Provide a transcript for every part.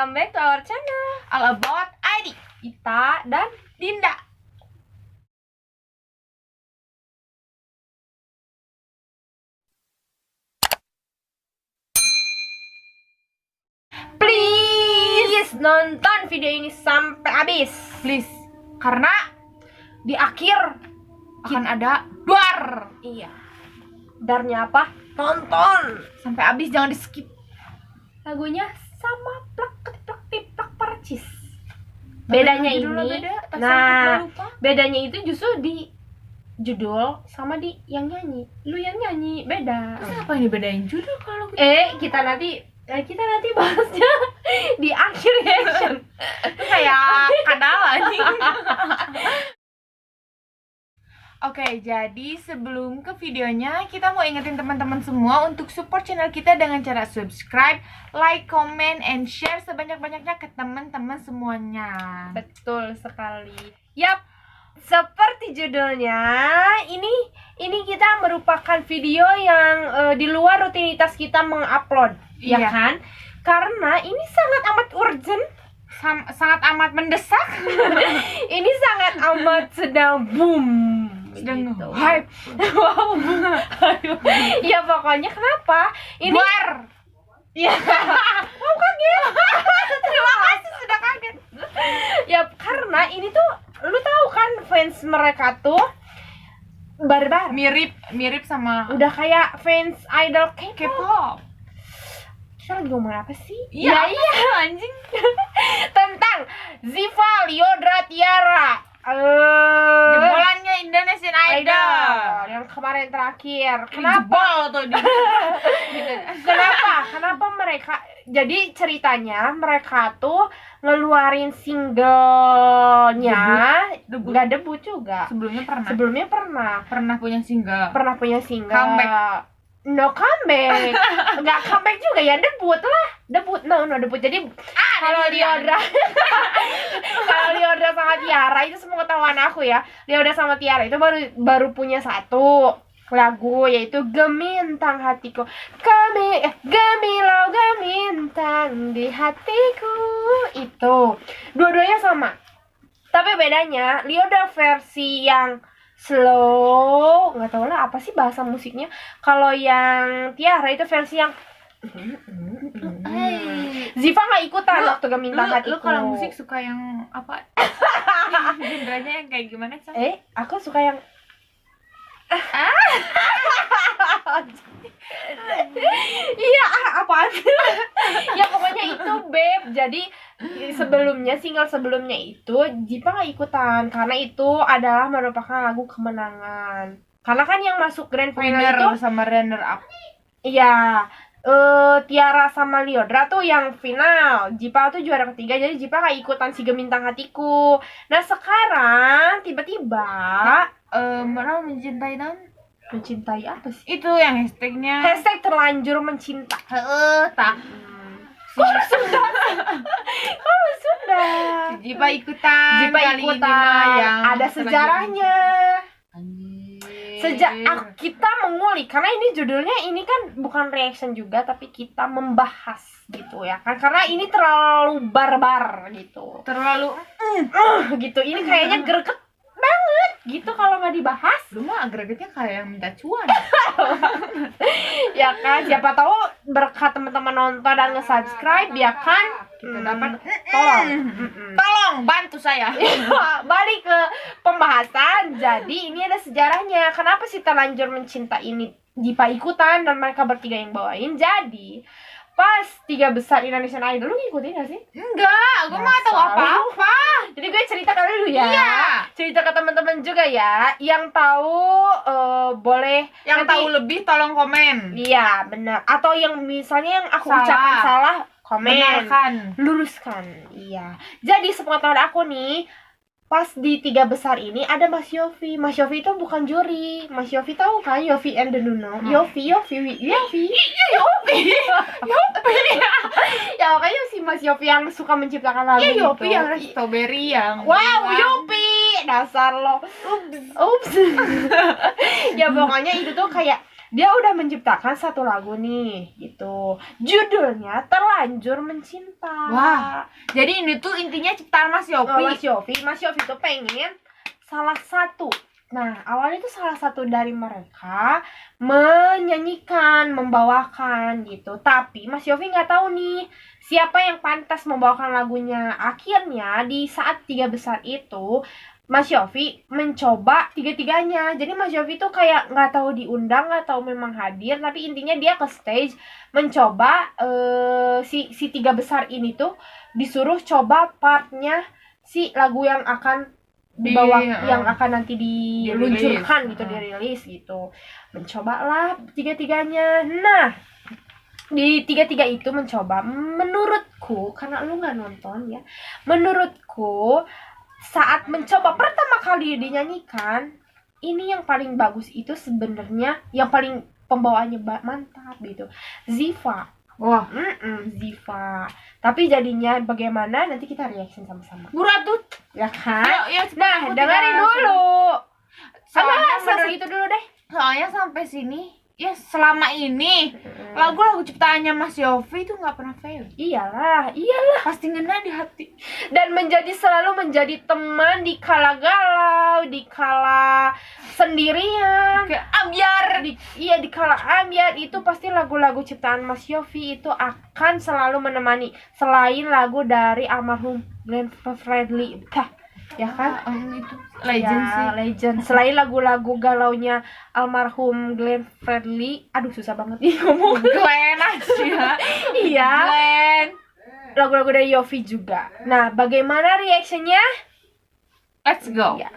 welcome back to our channel All About ID, Ita dan Dinda. please nonton video ini sampai habis. Please, karena di akhir akan ada dar. Iya. Darnya apa? Tonton Sampai habis, jangan di skip. lagunya sama plak plak plak percis. Bedanya Judulnya ini, beda, pas nah aku lupa. bedanya itu justru di judul sama di yang nyanyi. Lu yang nyanyi beda. Terus apa yang dibedain judul kalau gitu? Kita nanti bahasnya di akhir ya. Itu kayak kadal anjing. Oke, jadi sebelum ke videonya, kita mau ingetin teman-teman semua untuk support channel kita dengan cara subscribe, like, comment, and share sebanyak-banyaknya ke teman-teman semuanya. Betul sekali. Yap, seperti judulnya, ini kita merupakan video yang di luar rutinitas kita mengupload, ya Iya. kan? Karena ini sangat amat urgent, Sangat amat mendesak. ini sangat amat sedang boom. Sedang gitu. hype. Wow, boom. Ya pokoknya kenapa? Ini War. ya. Mau kaget. Terima kasih sudah kaget. Ya karena ini tuh lu tahu kan fans mereka tuh barbar. Mirip sama Udah kayak fans idol K-pop. K-pop. Kita lagi ngomong apa sih? Iya, iya. anjing. Tentang Ziva, Lyodra, Tiara. Jebolannya Indonesian Idol. Yang kemarin terakhir. Kenapa? Kenapa? Jebol tuh dia. Kenapa mereka? Jadi ceritanya mereka tuh ngeluarin singlenya, Debut. nggak debut juga. Sebelumnya pernah punya single. Pernah punya single. Comeback. No comeback. Nggak comeback juga ya, debut lah. Debut, no debut. Jadi kalau Lyodra kalau Lyodra sama Tiara itu semua ketahuan aku ya. Lyodra sama Tiara itu baru punya satu lagu, yaitu Gemintang Hatiku. Gemilau gemintang di hatiku. Itu dua-duanya sama, tapi bedanya Lyodra versi yang slow, nggak tahu lah apa sih bahasa musiknya. Kalau yang Tiara itu versi yang Ziva nggak ikutan waktu Gemintang Hatiku. Lu kalau musik suka yang apa? Genrenya yang kayak gimana sih? Aku suka yang iya, apaan sih? Ya pokoknya itu, Beb. Jadi single sebelumnya itu Ziva nggak ikutan karena itu adalah merupakan lagu kemenangan. Karena kan yang masuk grand final itu sama runner up. iya, Tiara sama Lyodra tuh yang final, Ziva tuh juara ketiga, jadi Ziva nggak ikutan si Gemintang Hatiku. Nah sekarang tiba-tiba Mana mencintai non? mencintai apa sih? Itu yang hashtagnya. Hashtag terlanjur mencinta. Tak. Kok lu sudah? Ziva ikutan. Ziva kali ini ikutan. mah yang Ada sejarahnya. Anjir. Kita mengulik, karena ini judulnya ini kan bukan reaction juga, tapi kita membahas gitu ya kan, karena ini terlalu barbar gitu, terlalu gitu. Ini kayaknya greget banget gitu kalau nggak dibahas. lu mah agregatnya kayak yang minta cuan. Ya kan, siapa tahu berkat teman-teman nonton dan nge-subscribe ya kan, Kita dapat tolong bantu saya. balik ke pembahasan. Jadi ini ada sejarahnya. Kenapa sih terlanjur mencinta ini Ziva ikutan dan mereka bertiga yang bawain? Jadi pas 3 besar Indonesian Idol, lu ngikutin gak sih? Enggak, gue mah tahu Masa? apa-apa. Jadi gue cerita ke dulu ya. Iya. Cerita ke teman-teman juga ya. Yang tahu boleh. Yang nanti- tahu lebih tolong komen. Iya benar. Atau yang misalnya yang aku Salah. ucapkan salah, komen. Benarkan. Luruskan. Iya. Jadi sepengetahuan aku nih, pas di 3 besar ini ada Mas Yofi. Mas Yofi itu bukan juri. Mas Yofi tahu kan, Yofi and the Nuno. Yofi. Ya makanya si Mas Yofi yang suka menciptakan lagu Iya, itu. Yopi yang strawberry yang Wow, bilang, Yopi, dasar lo. Ups. Ya pokoknya itu tuh kayak dia udah menciptakan satu lagu nih gitu. Judulnya Terlanjur Mencinta. Wah, jadi ini tuh intinya ciptaan Mas Yofi. Mas Yofi tuh pengen salah satu. Nah, awalnya tuh salah satu dari mereka menyanyikan, membawakan gitu. Tapi Mas Yofi nggak tahu nih siapa yang pantas membawakan lagunya. Akhirnya di saat tiga besar itu Mas Yofi mencoba tiga-tiganya. Jadi Mas Yofi tuh kayak nggak tahu diundang, nggak tahu memang hadir, tapi intinya dia ke stage mencoba si tiga besar ini tuh disuruh coba partnya si lagu yang akan dibawa, yang akan nanti diluncurkan gitu, dirilis gitu. Mencobalah tiga-tiganya. Nah, di tiga-tiga itu mencoba, menurutku, karena lu nggak nonton ya, menurutku saat mencoba pertama kali dinyanyikan, ini yang paling bagus itu sebenarnya, yang paling pembawaannya mantap gitu, Ziva. Wah, Ziva. Tapi jadinya bagaimana nanti kita reaction sama-sama. Buratut Ya kan? Yuk, Nah, aku dengerin tidak- dulu. Soalnya Selesai gitu dulu deh. Soalnya sampai sini ya selama ini lagu-lagu ciptaannya Mas Yofi itu nggak pernah fail. Iyalah, Pasti ngena di hati. dan selalu menjadi teman di kala galau, di kala sendirian, Kayak ambiar. di kala ambiar itu pasti lagu-lagu ciptaan Mas Yofi itu akan selalu menemani, selain lagu dari almarhum Glenn Fredly, ya kan? Itu legend Ya, sih. legend. Selain lagu-lagu galaunya almarhum Glenn Fredly, aduh susah banget nih ngomong. Glenn aja. Iya. Glenn. Lagu-lagu dari Yofi juga. Nah, bagaimana reactionnya? Let's go. Ya.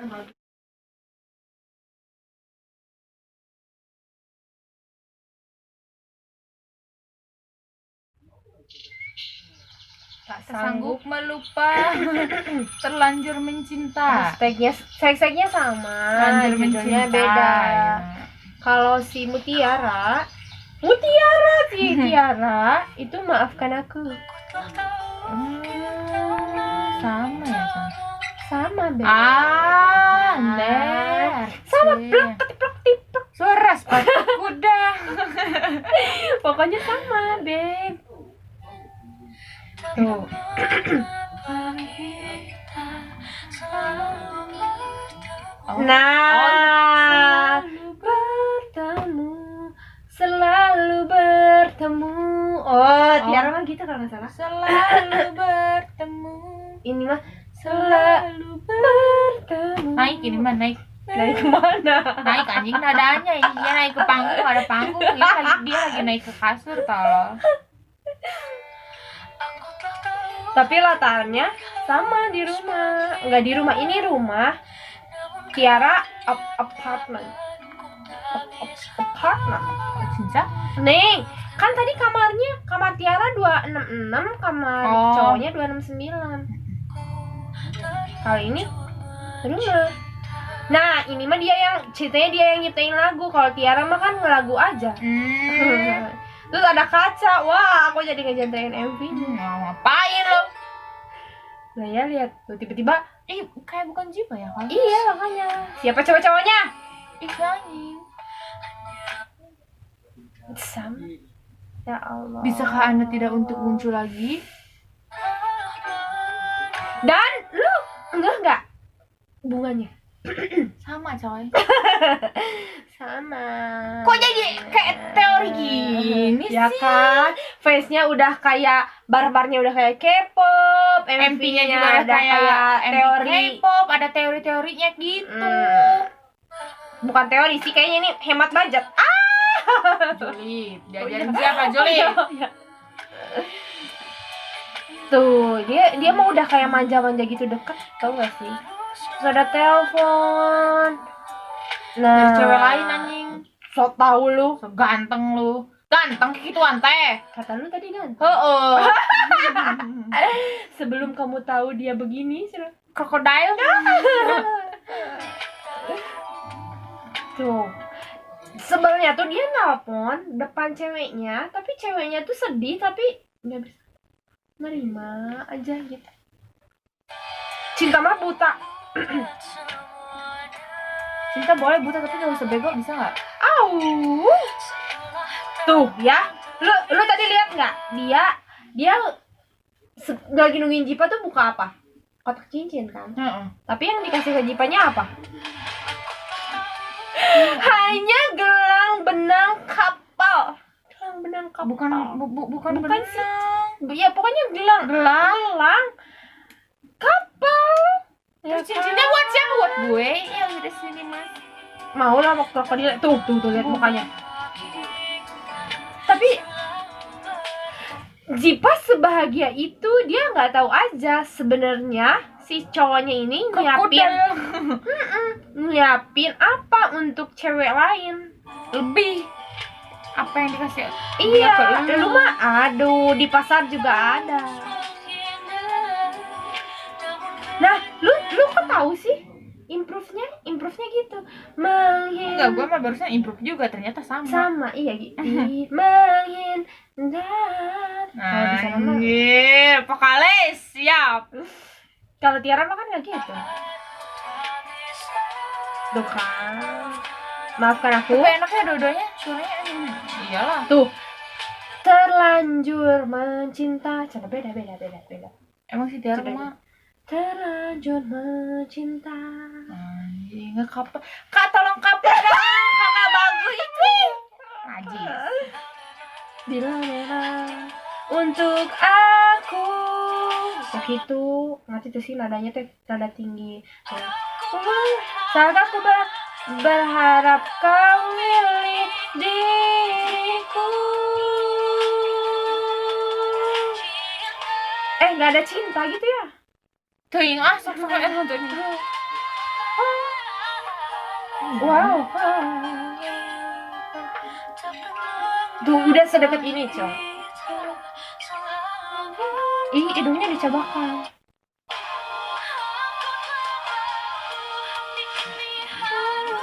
Tak Sanggup melupa, terlanjur mencinta. Hashtagnya sama, Terlanjur judulnya mencinta. beda. Ya. Kalau si Tiara itu Maafkan Aku. Sama ya, Sama, Beb. Nder. Sama, plek, tiplek. Suara sepatu kuda. Pokoknya sama, Beb. Tuh. Nah, selalu bertemu. Oh, Tiara mah gitu kalau nggak salah. Selalu bertemu. Ini mah selalu bertemu. Naik ini mah naik. Dari kemana? Naik anjing nadanya ini dia naik ke panggung, ada panggung dia lagi naik ke kasur tolong. Tapi latarnya sama di rumah. Enggak di rumah, ini rumah Tiara apartment. Cinta? Nih, kan tadi kamar Tiara 266, kamar cowoknya 269. Kali ini rumah. Nah, ini mah ceritanya dia yang nyiptain lagu. Kalau Tiara mah kan ngelagu aja. Terus ada kaca. Wah, aku jadi ngejantain MV. Ngapain lo? Nah ya, lihat tuh tiba-tiba. Kayak bukan Jipa ya kan? Iya, makanya. Siapa cowok-cowoknya? Anjing. Sam. Ya Allah. Bisakah Anda tidak untuk muncul lagi? Dan lu enggak bunganya Sama coy. sama. Kok jadi kayak teori gini ya sih? kan, face-nya udah kayak barbarnya udah kayak K-pop, MP-nya juga ada kayak teori K-pop, ada teori-teorinya gitu. Bukan teori sih, kayaknya ini hemat budget. Juli, diajarin siapa Juli? Tuh, dia mau udah kayak manja-manja gitu deket, tau gak sih? Terus ada telepon. Nah, cewek lain anjing. So tau lu, So ganteng lu. Ganteng gituan teh. kata lu tadi kan. Sebelum kamu tahu dia begini, Krokodil. Tuh. Sebelnya tuh dia nelpon depan ceweknya, tapi ceweknya tuh sedih tapi nggak bisa nerima aja gitu. Cinta mah buta. Cinta boleh buta tapi gak usah bego, bisa nggak? Au. Tuh ya, lu tadi lihat nggak? Dia lagi nungguin Jipa tuh buka apa? Kotak cincin kan? Tapi yang dikasih ke Jipanya apa? Hanya gelang benang kapal. Gelang benang kapal. Bukan Bukan benang. sih. Ya pokoknya gelang kapal. Ya Terus cincinnya kan? buat siapa? Buat gue yang di sini mas. Mau lah mau krokodil. Tuh lihat mukanya. Tapi Jipa sebahagia itu dia nggak tahu aja sebenarnya si cowoknya ini nyiapin apa untuk cewek lain. Lebih apa yang dikasih? Iya, ke lu mah aduh di pasar juga ada. Nah, lu kok tahu sih? Improve-nya gitu. Enggak, gue mah barusan improve juga, ternyata sama. Iya gitu. Menghindar. Kalau di sana mah- Anjir, vokalis, siap. Kalau Tiara mah kan nggak gitu. Tuh kan. Maafkan aku. Tapi enaknya dua-duanya, suaranya iyalah. Tuh. Terlanjur mencinta. Coba beda. Emang si Tiara Coba. mah Terlanjur mencinta. anjing, ngekapel. Kak, tolong kapel dong. Kakak bagus itu. Najis. Bila memang untuk aku. Begitu. Ngerti tuh sih nadanya tuh nada tinggi. Saat aku berharap kau milih diriku. Nggak ada cinta gitu ya? Teuing sok untuk ini. Wow. Tuh udah sedekat ini, Cok. Ih, hidungnya dicobakan.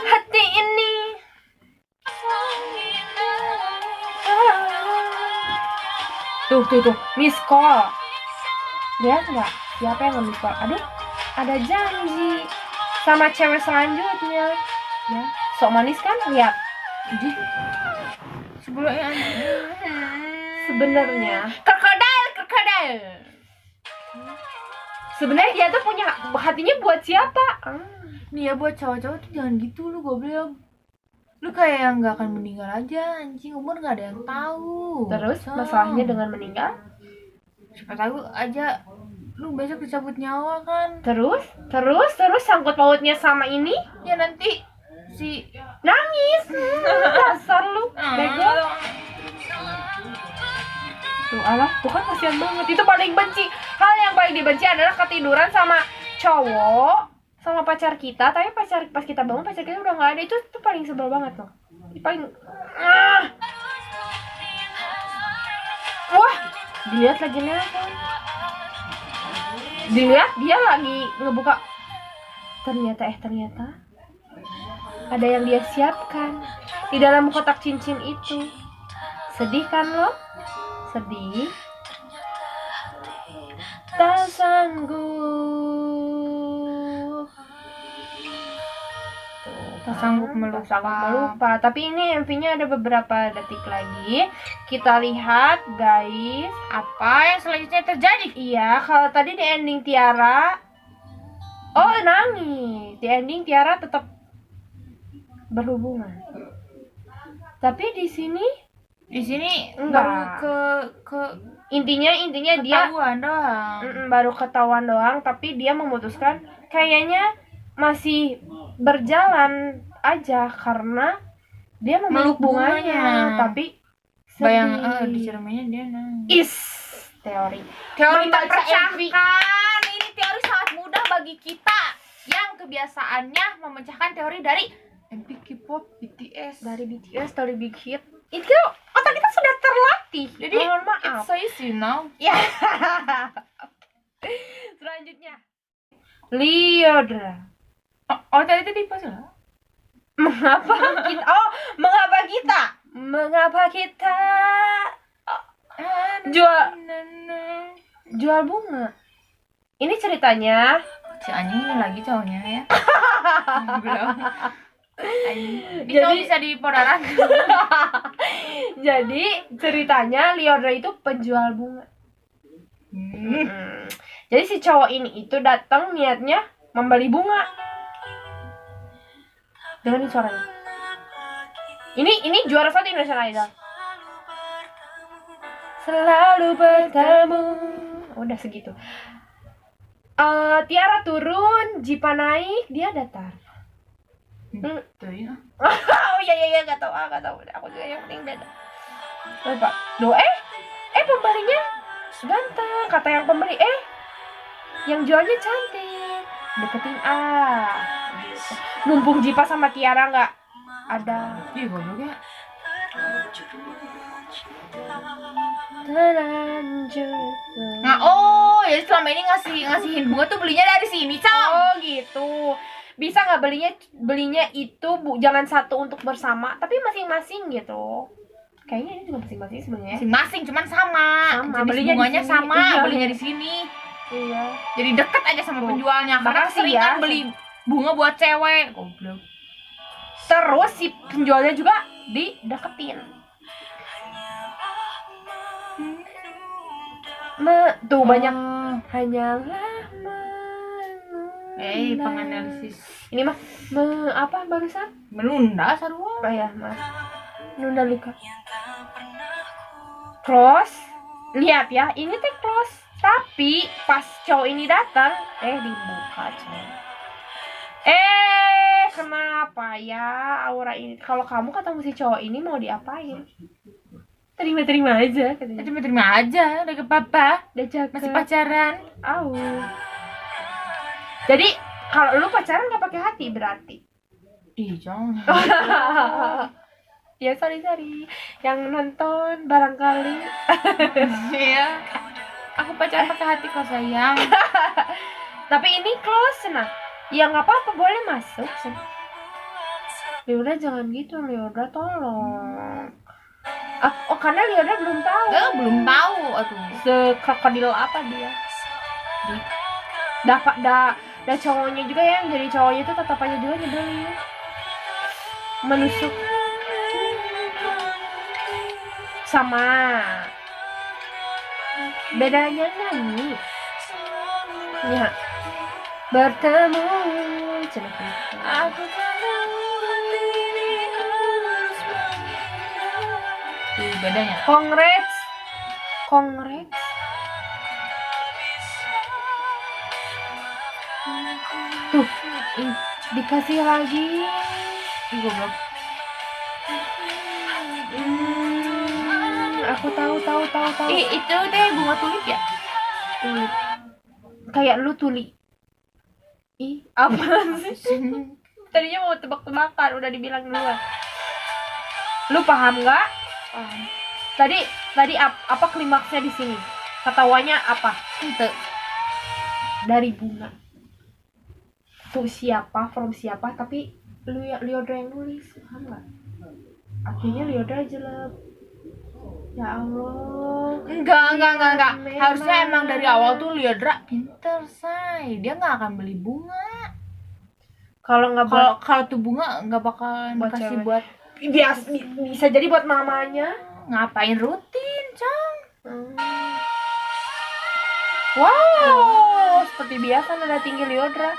Hati ini. Tuh, miss call. Lihat nggak? Siapa yang nge-miss call? Aduh, ada janji sama cewek selanjutnya. Ya, sok manis kan? Lihat. Sebenarnya Krokodil. sebenarnya dia tuh punya hatinya buat siapa? Nih ya, buat cowok-cowok tuh jangan gitu, lu goblok. Lu kayak nggak akan meninggal aja, anjing, umur nggak ada yang tahu. Terus masalahnya dengan meninggal? Siapa tahu aja lu besok dicabut nyawa kan. Terus sangkut pautnya sama ini? Ya nanti si Nangis. Dasar lu, bego. Tuh kan kasihan banget. Itu paling benci. Hal yang paling dibenci adalah ketiduran sama cowok, sama pacar kita, tapi pas kita bangun pacar kita udah nggak ada. Itu paling sebel banget loh. Itu paling wah, dilihat lagi nelpon. Dilihat dia lagi ngebuka. Ternyata ada yang dia siapkan di dalam kotak cincin itu. Sedih kan lo? Sedih. Tak sanggup melupa. Tapi ini MV-nya ada beberapa detik lagi. Kita lihat guys, apa yang selanjutnya terjadi. iya, kalau tadi di ending Tiara nangis. Di ending Tiara tetap berhubungan. Tapi di sini baru ke intinya dia ketahuan doang. baru ketahuan doang, tapi dia memutuskan kayaknya masih berjalan aja karena dia memeluk bunganya, tapi bayang sedih. di cerminnya dia nangis. Teori Membaca memecahkan. ini teori sangat mudah bagi kita yang kebiasaannya memecahkan teori dari MP K-pop, BTS, dari Big Hit. Itu otak kita sudah terlatih. Jadi mohon maaf. it's so easy now. Ya. Selanjutnya Lyodra. Oh tadi itu pas lah. Mengapa kita jual bunga? Ini ceritanya Si anjing ini lagi cowoknya ya. Belum. Bisa di podaran. Jadi ceritanya Liodra itu penjual bunga. Jadi si cowok ini itu datang niatnya membeli bunga. Dengan suaranya. Ini juara 1 Indonesian Idol. Selalu bertemu. Udah segitu. Tiara turun, Jipa naik, dia datar. Tuh ya. Oh iya nggak tahu aku juga yang penting dada. Lupa. Duh, pembelinya ganteng, kata yang pembeli. Yang jualnya cantik, deketin gitu. Mumpung Jipa sama Tiara nggak ada. Ih, goblok ya. Nah, jadi selama ini ngasihin bunga tuh belinya dari sini, Cong. Oh gitu. Bisa nggak belinya itu jangan satu untuk bersama, tapi masing-masing gitu. Kayaknya ini juga masing-masing sebenarnya. Masing-masing, cuman sama. Jenis belinya bunganya di sini. sama, Iya. belinya di sini. Iya. Jadi deket aja sama penjualnya. Karena Makasih keseringan ya. beli bunga buat cewek. Goblok. Terus si penjualnya juga dideketin. Tuh banyak hanyalah penganalisis. Ini mah apa barusan? Menunda sarua. Oh ya, Mas. Nunda luka. Close. Lihat ya, ini teh close. Tapi pas cowok ini datang, dibuka cowok. Kenapa ya aura ini? Kalau kamu ketemu si cowok ini mau diapain? Terima aja katanya. Terima aja, udah ke papa. Udah cakep. Masih pacaran. Jadi kalau lu pacaran nggak pakai hati berarti? Ih, jangan. Ya sorry yang nonton barangkali. Iya. Aku pacaran pakai hati kok sayang. Tapi ini close nah. Ya nggak apa-apa, boleh masuk. Liodra jangan gitu, Liodra tolong. Karena Liodra belum tahu. Belum tahu atuh. Sekrokodil apa dia? Dah cowoknya juga yang jadi cowoknya itu tetap aja juga nyebelin. Menusuk. Sama. Bedanya nyanyi. Ya. Bertemu cenah gitu. Aku bedanya. Congrats. Tuh, dikasih lagi. Goblok. Aku tahu. Itu deh bunga tulip ya? Tulip. Kayak lu tuli. Apaan sih? Tadinya mau tebak-tebakan, udah dibilang duluan. Lu paham nggak? Tadi apa klimaksnya di sini? Ketawanya apa? Ente. Dari bunga. Tuh siapa, from siapa, tapi Liodra yang nulis, paham nggak? Artinya Liodra jelek. Ya Allah. Enggak. Harusnya emang dari awal tuh Liodra pinter, say. Dia nggak akan beli bunga. Kalau tuh bunga nggak bakal Buat kasih cewek. buat bisa jadi buat mamanya. ngapain rutin, Cang. Wow, seperti biasa nada tinggi Liodra.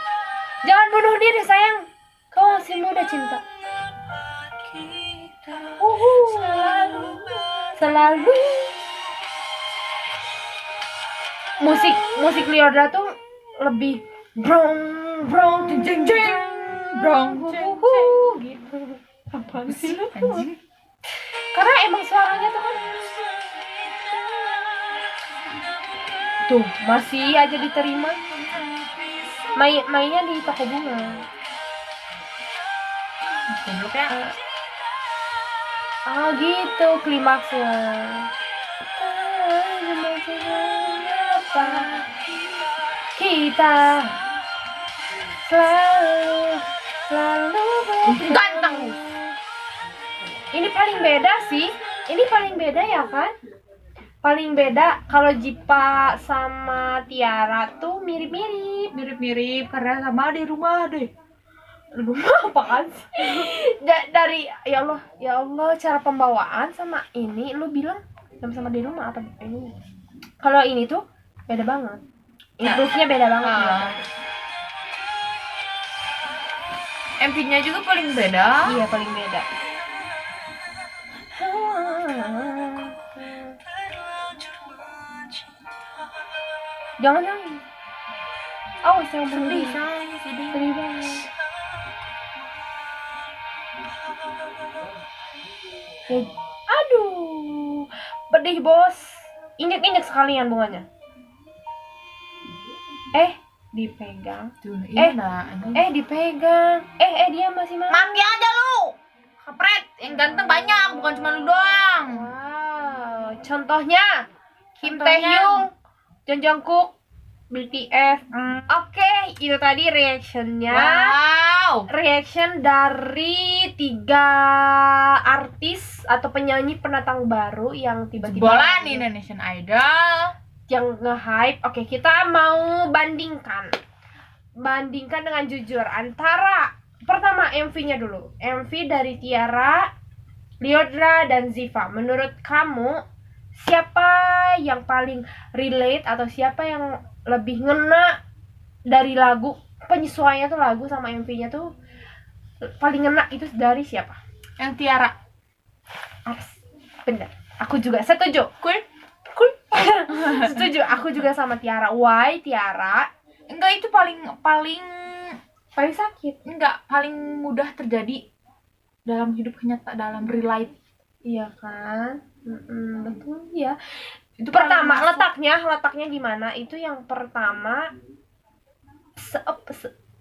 Jangan bunuh diri sayang, kau masih muda cinta. Selalu. Musik Liodra tuh lebih brong jeng Brong, gitu. Apaan sih lu? Anjing. Karena emang suaranya tuh kan tuh masih aja diterima. Mainnya di toko bunga. Goblok ya. Gitu klimaksnya. Kita selalu Ganteng. Ini paling beda sih. Ini paling beda ya kan? Paling beda kalau Jipa sama Tiara tuh mirip-mirip Mirip-mirip karena sama di rumah deh. Lu apaan sih? Dari ya Allah cara pembawaan sama ini lu bilang sama di rumah apa ini? Kalau ini tuh beda banget. Improve-nya beda banget ya. MV-nya juga paling beda. Iya, paling beda. Jangan. Oh, saya Sedih, sedih banget. Aduh, pedih bos. Injek sekalian bunganya. Dipegang. Tuh, iya Dipegang. Dia masih mau. Mandi aja lu. Kapret, yang ganteng banyak, bukan cuma lu doang. Wow, contohnya Kim Contohnya. Taehyung, Jung Jungkook, BTS. Oke, itu tadi reactionnya. Wow. Reaction dari 3 artis atau penyanyi pendatang baru yang tiba-tiba Bola nih Indonesian Idol. yang nge-hype. Oke, kita mau bandingkan dengan jujur antara pertama MV-nya dulu. MV dari Tiara, Lyodra, dan Ziva. Menurut kamu siapa yang paling relate atau siapa yang lebih ngena dari lagu, penyesuaiannya tuh lagu sama MV-nya tuh paling ngena itu dari siapa? Yang Tiara. Bener, aku juga setuju. Cool. Setuju, aku juga sama Tiara. Why Tiara? Enggak, itu paling Sakit. enggak, paling mudah terjadi dalam hidup nyata, dalam real life. Iya kan? Betul ya. Itu Pertama paling masuk. letaknya di mana? Itu yang pertama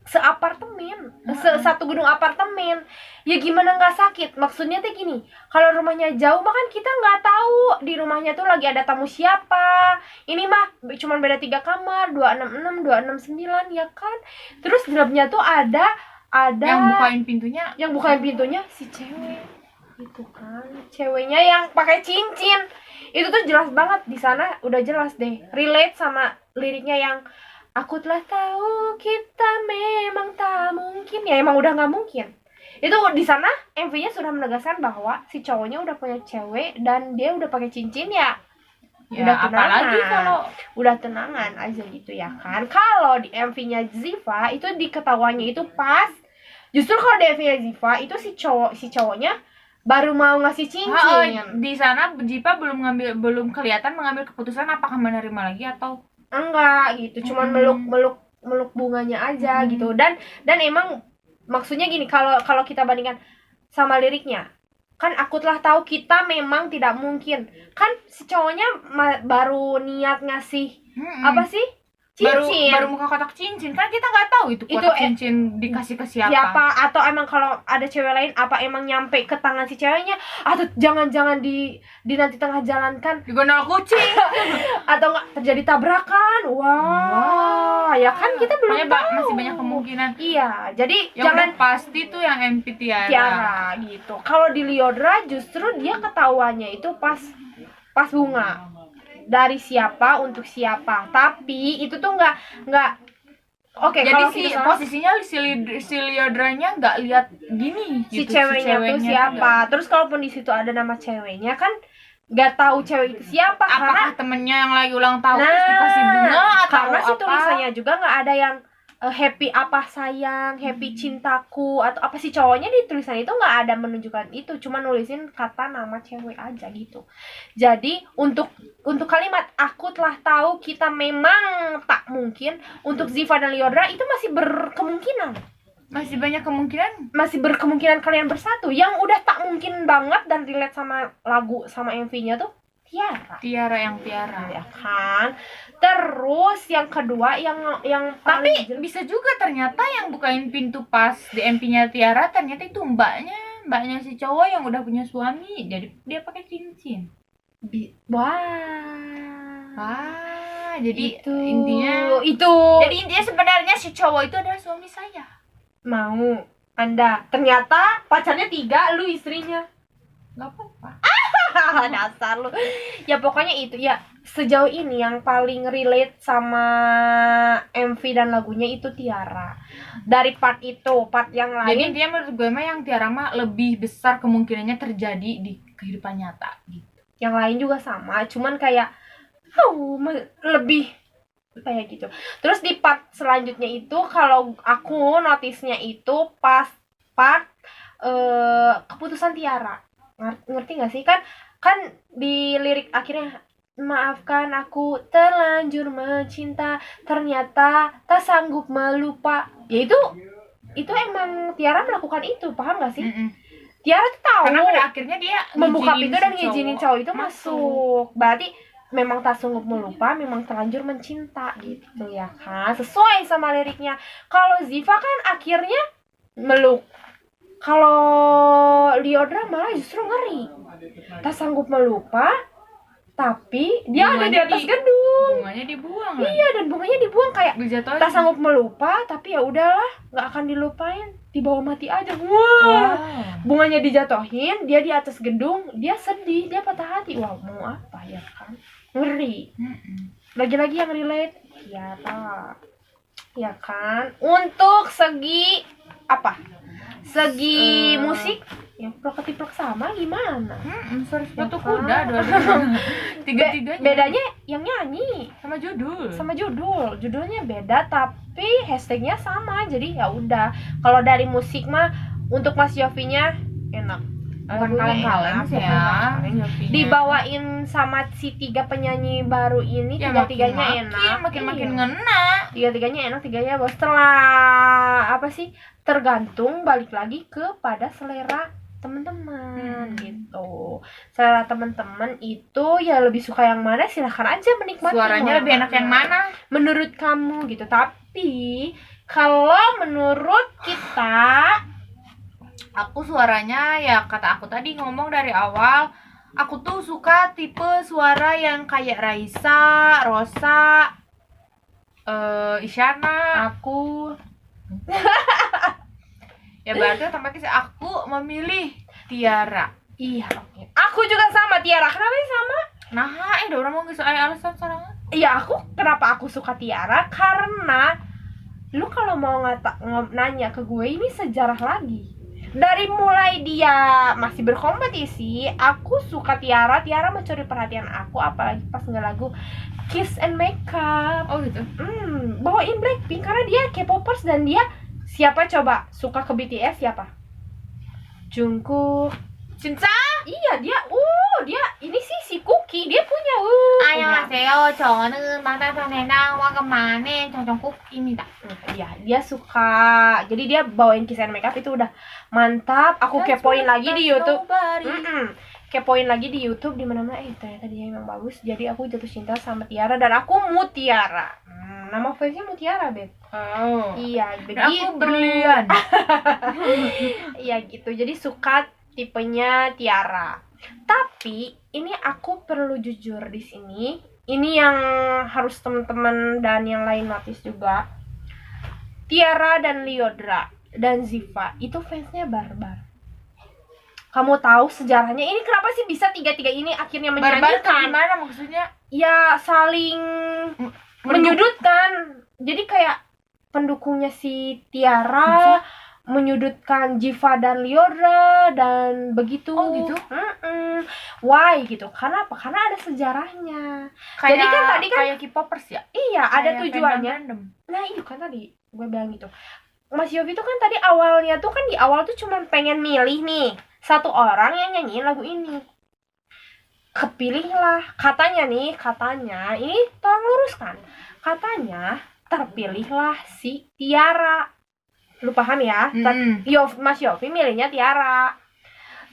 seapartemen, satu gedung apartemen. Ya gimana nggak sakit? Maksudnya tuh gini, kalau rumahnya jauh mah kan kita nggak tahu di rumahnya tuh lagi ada tamu siapa. Ini mah cuma beda 3 kamar, 266, 269 ya kan. Terus dalamnya tuh ada Yang bukain pintunya si cewek itu kan, ceweknya yang pakai cincin. Itu tuh jelas banget di sana, udah jelas deh relate sama liriknya yang aku telah tahu kita memang tak mungkin. Ya emang udah nggak mungkin. Itu di sana MV-nya sudah menegaskan bahwa si cowoknya udah punya cewek dan dia udah pakai cincin ya. Udah tunangan. Apalagi kalau udah tunangan aja gitu ya kan. Kalau di MV-nya Ziva itu diketawanya itu pas. Justru kalau di MV-nya Ziva itu si cowoknya baru mau ngasih cincin. di sana Jipa belum kelihatan mengambil keputusan apakah menerima lagi atau enggak gitu, cuman meluk bunganya aja gitu. Dan emang maksudnya gini, kalau kita bandingkan sama liriknya, kan aku telah tahu kita memang tidak mungkin. Kan si cowoknya baru niat ngasih apa sih? Cincin. baru muka kotak cincin, kan kita nggak tahu itu kotak cincin dikasih ke siapa. Atau emang kalau ada cewek lain apa emang nyampe ke tangan si ceweknya, atau jangan di nanti tengah jalan kan Digondol kucing atau nggak terjadi tabrakan. Wah, ya kan kita belum tahu. Masih banyak kemungkinan. Iya, jadi yang jangan pasti tuh yang MP Tiara gitu. Kalau di Lyodra justru dia ketawanya itu pas bunga. Dari siapa untuk siapa. Tapi itu tuh nggak oke, jadi kalau posisinya si Lyodranya nggak lihat gini si gitu, ceweknya tuh siapa. Terus kalaupun di situ ada nama ceweknya kan nggak tahu cewek itu siapa. Apakah karena temennya yang lagi ulang tahun terus dikasih bunga atau karena si apa? tulisannya juga nggak ada yang happy apa sayang, happy cintaku, atau apa. Si cowoknya di tulisan itu nggak ada menunjukkan itu, cuma nulisin kata nama cewek aja gitu. Jadi untuk kalimat aku telah tahu kita memang tak mungkin, untuk Ziva dan Lyodra itu masih berkemungkinan. Masih berkemungkinan kalian bersatu. Yang udah tak mungkin banget dan relate sama lagu sama MV-nya tuh Tiara ya kan. Terus yang kedua yang Tapi paling bisa juga ternyata yang bukain pintu pas di MP-nya Tiara ternyata itu mbaknya si cowok yang udah punya suami, jadi dia pakai cincin. Jadi itu intinya itu. Jadi intinya sebenarnya si cowok itu adalah suami saya. Mau Anda ternyata pacarnya 3, lu istrinya. Gak apa-apa. Dasar lu. Ya pokoknya itu ya, sejauh ini yang paling relate sama MV dan lagunya itu Tiara. Dari part itu, part yang Jadi lain intinya menurut gue mah yang Tiara mah lebih besar kemungkinannya terjadi di kehidupan nyata gitu. yang lain juga sama, cuman kayak lebih kayak gitu. Terus di part selanjutnya itu kalau aku notisnya itu pas part keputusan Tiara. Ngerti nggak sih? Kan di lirik akhirnya, maafkan aku terlanjur mencinta, ternyata tak sanggup melupa. Ya itu emang Tiara melakukan itu, paham nggak sih? Tiara tuh tahu Karena pada akhirnya dia membuka ngizinin pintu dan si ngizinin cowok itu masuk. Berarti memang tak sanggup melupa, memang terlanjur mencinta gitu ya kan, sesuai sama liriknya. Kalau Ziva kan akhirnya meluk, kalau Liodra malah justru ngeri, tak sanggup melupa tapi dia ada di Bunganya atas gedung. Bunganya dibuang. Iya, dan bunganya dibuang, kayak Dijatuhin. tak sanggup melupa tapi ya udahlah, nggak akan dilupain, dibawa mati aja. Wah, Wow. bunganya dijatuhin, dia di atas gedung, dia sedih, dia patah hati. Wah, mau apa ya kan, ngeri. Lagi-lagi yang relate Tiara ya kan. Untuk segi apa, segi musik ya plek sama gimana. Sorry, sepatu Ya kuda kan? dua-duanya. Tiga-tiganya. Bedanya yang nyanyi sama judul. sama judulnya beda tapi hashtagnya sama, jadi ya udah. Kalau dari musik mah untuk Mas Yofinya enak, Bukan lagunya kaleng-kaleng enak, sih bukan ya. kaleng. Yofinya. Dibawain sama si 3 penyanyi baru ini, Ya, tiga-tiganya enak, makin Iya. ngena. Tiga-tiganya enak, tiganya bos. Setelah apa sih, tergantung balik lagi kepada selera teman-teman gitu. Selera teman-teman itu ya lebih suka yang mana, silahkan aja menikmati. Suaranya lebih enak yang mana? menurut kamu gitu. Tapi kalau menurut kita, Aku suaranya ya kata aku tadi ngomong dari awal, aku tuh suka tipe suara yang kayak Raisa, Rosa, Isyana. aku Ya berarti otomatis aku memilih Tiara. iya, oke. Aku juga sama Tiara. Kenapa sih sama? Nah, udah orang mau ngisah alasan sorangan. Iya, kenapa aku suka Tiara, karena lu kalau mau nanya ke gue, ini sejarah lagi. Dari mulai dia masih berkompetisi, aku suka Tiara mencuri perhatian aku, apalagi pas lagu Kiss and Makeup. Oh gitu. Bawain Blackpink karena dia K-popers, dan dia siapa coba suka ke BTS, siapa? Jungkook. Cinta? Iya, dia ini sih si Cookie, dia punya 안녕하세요. 저는 마다사네나 와가마네 정정국입니다. Iya, dia suka. Jadi dia bawain Kiss and Makeup itu udah mantap. Aku kepoin lagi di YouTube. Kepoin lagi di YouTube di mana-mana. Ternyata dia emang bagus. Jadi aku jatuh cinta sama Tiara dan aku Mutiara. Nama fansnya Mutiara, Beb. Oh. Iya, Dan begitu. aku berlian. Iya gitu. Jadi suka tipenya Tiara. Tapi ini aku perlu jujur di sini. Ini yang harus teman-teman dan yang lain notice juga. Tiara dan Liodra dan Ziva itu fansnya barbar. Kamu tahu sejarahnya? Ini kenapa sih bisa tiga-tiga ini akhirnya Barbar menyanyikan? gimana maksudnya? Ya saling menyudutkan. Jadi kayak pendukungnya si Tiara menyudutkan Ziva dan Liodra dan begitu. Oh gitu? Why gitu? Karena apa? Karena ada sejarahnya. Kayak, Jadi kan tadi kan kayak K-popers ya? iya, ada Kayak tujuannya. fandom. Nah itu kan tadi gue bilang gitu. Mas Yofi tuh kan tadi awalnya tuh kan di awal tuh cuma pengen milih nih satu orang yang nyanyiin lagu ini. Kepilihlah, katanya ini tolong luruskan. Katanya terpilihlah si Tiara. Lu paham ya? Mas Yofi milihnya Tiara.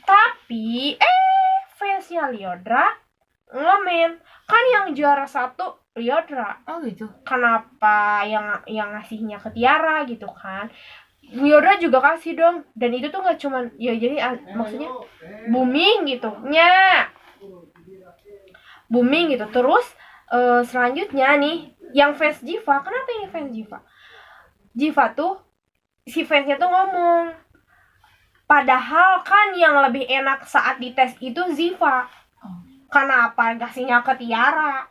Tapi fansnya Liodra ngomen, kan yang juara 1 Liodra. Oh gitu. Kenapa yang ngasihnya ke Tiara gitu kan? Liodra juga kasih dong. Dan itu tuh nggak cuman ya, jadi maksudnya booming gitu. Booming gitu. Terus selanjutnya nih yang fans Ziva. Kenapa ini fans Ziva? Ziva tuh si fansnya tuh ngomong, padahal kan yang lebih enak saat dites itu Ziva. Kenapa kasihnya ke Tiara?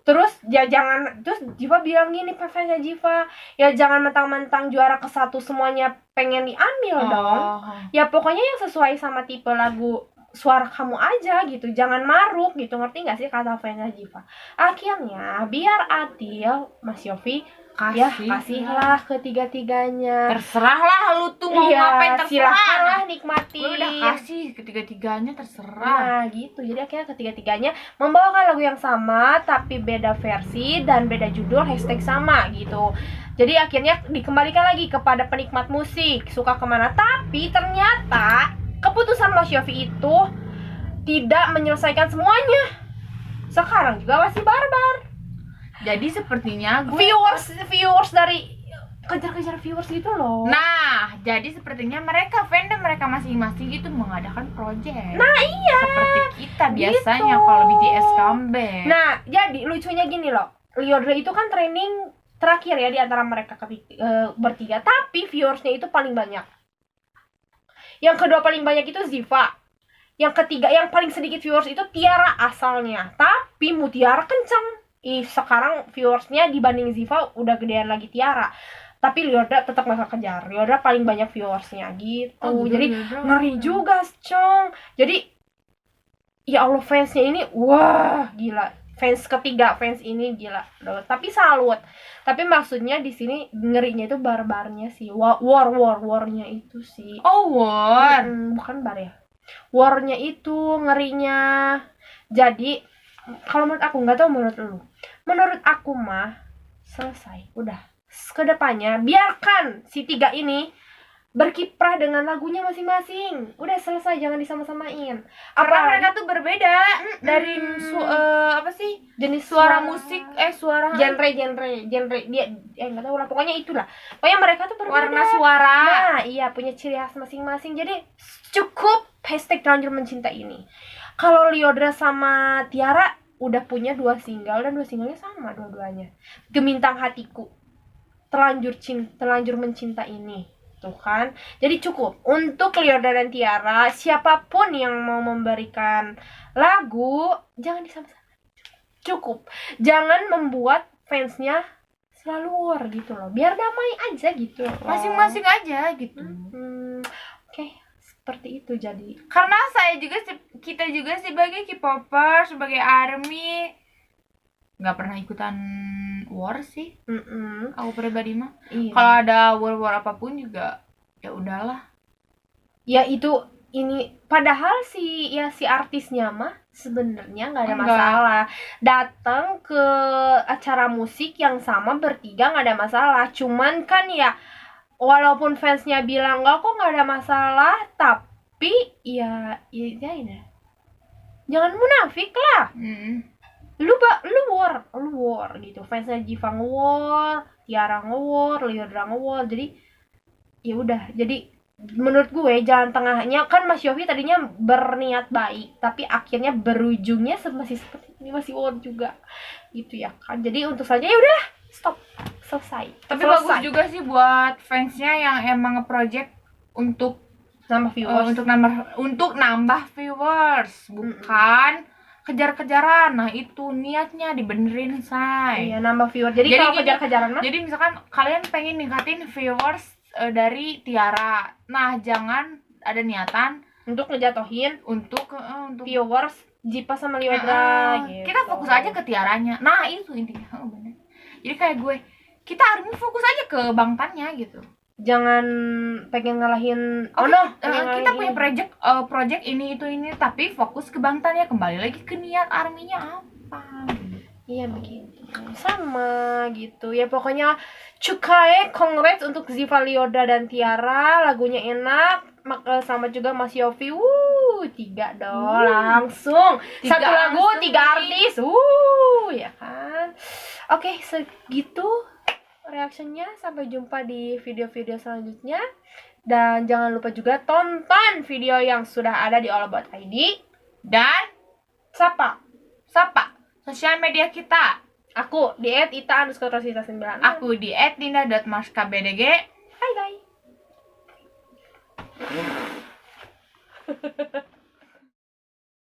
Terus ya jangan, terus Jiva bilang gini, fansnya Jiva, ya jangan mentang-mentang juara ke-1 semuanya pengen diambil dong. Ya pokoknya yang sesuai sama tipe lagu suara kamu aja gitu, jangan maruk gitu, ngerti gak sih kata fansnya Jiva? Akhirnya biar adil, Mas Yofi ya kasihlah ketiga-tiganya. Terserahlah lu tuh mau ngapain, terserah. Silahkanlah nikmati. Lu udah kasih ketiga-tiganya, terserah. Nah gitu, jadi akhirnya ketiga-tiganya membawakan lagu yang sama tapi beda versi dan beda judul, hashtag sama gitu. Jadi akhirnya dikembalikan lagi kepada penikmat musik suka kemana. Tapi ternyata keputusan Mas Yofi itu tidak menyelesaikan semuanya. Sekarang juga masih barbar. Jadi sepertinya viewers dari kejar-kejar viewers gitu loh. Nah, jadi sepertinya mereka fandom mereka masing-masing gitu mengadakan project. Nah iya, seperti kita biasanya gitu. kalau BTS comeback. Nah, jadi lucunya gini loh, Lyodra itu kan training terakhir ya di antara mereka bertiga, tapi viewersnya itu paling banyak. Yang kedua paling banyak itu Ziva. Yang ketiga yang paling sedikit viewers itu Tiara asalnya. Tapi Mutiara kenceng. Sekarang viewersnya dibanding Ziva udah gedean lagi Tiara. Tapi Lyodra tetap gak kejar. Lyodra paling banyak viewersnya gitu. Jadi ngeri juga, Cong. Jadi ya Allah, fansnya ini wah gila. Fans ketiga, fans ini gila. Tapi salut. Tapi maksudnya di sini ngerinya itu barbarnya sih. Warnya itu sih. Oh, war. Bukan bar ya. Warnya itu ngerinya. Jadi kalau menurut aku, nggak tahu menurut lu. Menurut aku mah selesai. Udah. Kedepannya biarkan si tiga ini berkiprah dengan lagunya masing-masing. Udah selesai, jangan disama-samain. Karena mereka tuh berbeda dari apa sih? Jenis suara musik, suara genre dia nggak tahu lah, pokoknya itulah. Pokoknya mereka tuh berbeda. Warna suara. Nah, iya punya ciri khas masing-masing. Jadi cukup hashtag terlanjur mencinta ini. Kalau Lyodra sama Tiara udah punya 2 single dan 2 singlenya sama dua-duanya. Gemintang Hatiku, Terlanjur Mencinta ini. Tuh kan. Jadi cukup untuk Lyodra dan Tiara, siapapun yang mau memberikan lagu jangan disama-samain. Cukup. Jangan membuat fansnya selalu war gitu loh. Biar damai aja gitu loh. Masing-masing aja gitu. Oke. Seperti itu jadi. Karena kita juga sebagai K-popers, sebagai ARMY nggak pernah ikutan war sih. Aku pribadi mah. Iya. Kalau ada war apapun juga ya udahlah. Ya itu ini padahal si artisnya mah sebenarnya nggak ada masalah. Datang ke acara musik yang sama bertiga nggak ada masalah. Cuman kan ya walaupun fansnya bilang nggak ada masalah, tapi ya jangan munafik lah. Lu war gitu. Fansnya Jiva nge-war, Tiara nge-war, Lyodra nge-war. Jadi ya udah. Jadi menurut gue jalan tengahnya kan Mas Yofi tadinya berniat baik, tapi akhirnya berujungnya masih seperti ini, masih war juga gitu ya kan. Jadi untuk saja ya udah stop, selesai. Tapi bagus juga sih buat fansnya yang emang nge-project untuk nambah viewers, untuk nambah viewers, bukan kejar-kejaran. Nah itu niatnya dibenerin, say. Iya, nambah viewers. Jadi kalau kejar-kejaran mah, jadi misalkan kalian pengen ningkatin viewers dari Tiara, nah jangan ada niatan untuk ngejatohin untuk viewers Jiva sama Lyodra gitu. Kita fokus aja ke Tiaranya. Nah itu intinya. Bener. Jadi kayak kita ARMY fokus aja ke Bangtannya gitu. Jangan pengen ngalahin. Kita punya project ini tapi fokus ke Bangtannya. Kembali lagi ke niat ARMY-nya apa. Iya begitu. Sama gitu. Ya pokoknya congrats untuk Ziva, Lyodra dan Tiara. Lagunya enak. Sama juga Mas Yofi. 3 dong. Langsung. 1 lagu 3 artis. Ya kan. Oke, segitu reactionnya. Sampai jumpa di video-video selanjutnya. Dan jangan lupa juga tonton video yang sudah ada di All About ID. Dan Sapa sosial media kita. Aku di @ita_rosita96. Aku di @dinda.marskabdg. Bye bye.